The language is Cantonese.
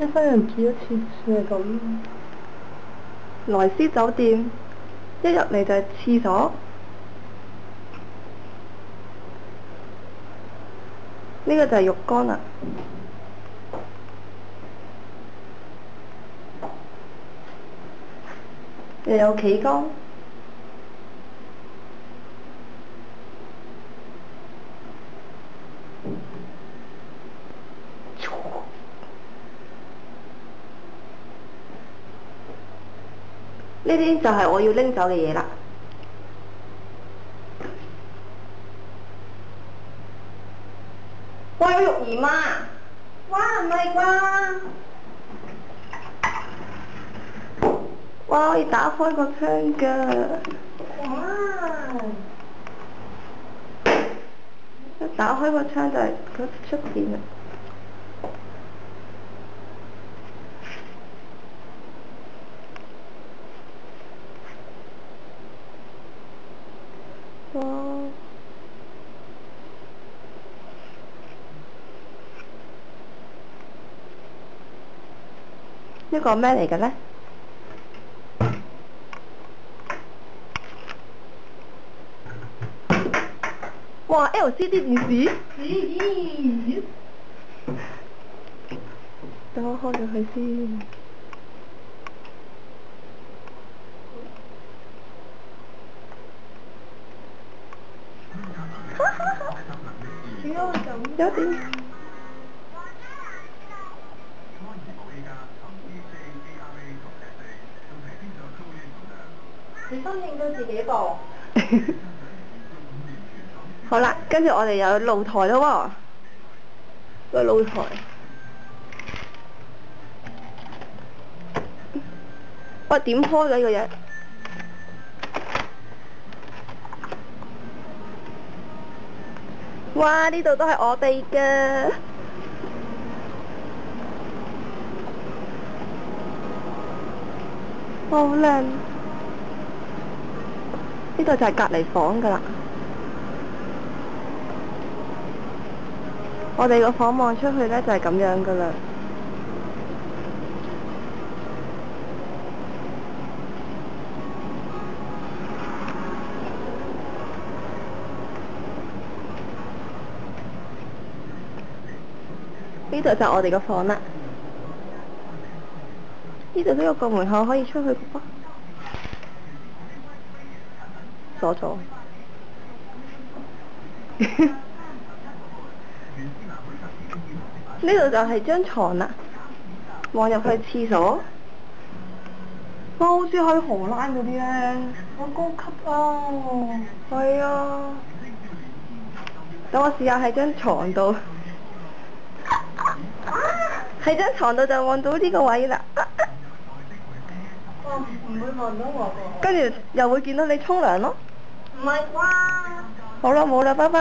一生人住一次算係咁。萊斯酒店，一入嚟就係廁所。呢個就係浴缸啦。又有企缸。呢啲就係我要拎走嘅嘢啦。哇！有育兒媽，哇唔係啩？哇！可以打開個窗㗎。哇！一打開個窗就係佢出邊啦。哇！呢個咩嚟嘅呢？哇 ！LCD 電視？等我開咗佢先。點解會咁？有點。你都認到自己噃。好啦，跟住我哋有露台咯喎，個露台。喂，點開嘅呢個嘢？哇！呢度都係我哋嘅。哇！好靚。呢度就係隔離房㗎啦。我哋個房望出去呢，就係咁樣㗎啦。呢度就係我哋個房啦。呢度都有個門口可以出去嘅噃。鎖咗。呢度就係張床啦，望入去廁所。哇！好似去荷蘭嗰啲咧，好高級啊！係啊。等我試下喺張床度，喺張床度就望到呢個位啦。哇！唔會望到我㗎。跟住又會見到你沖涼咯。唔係啩？好啦，冇啦，拜拜。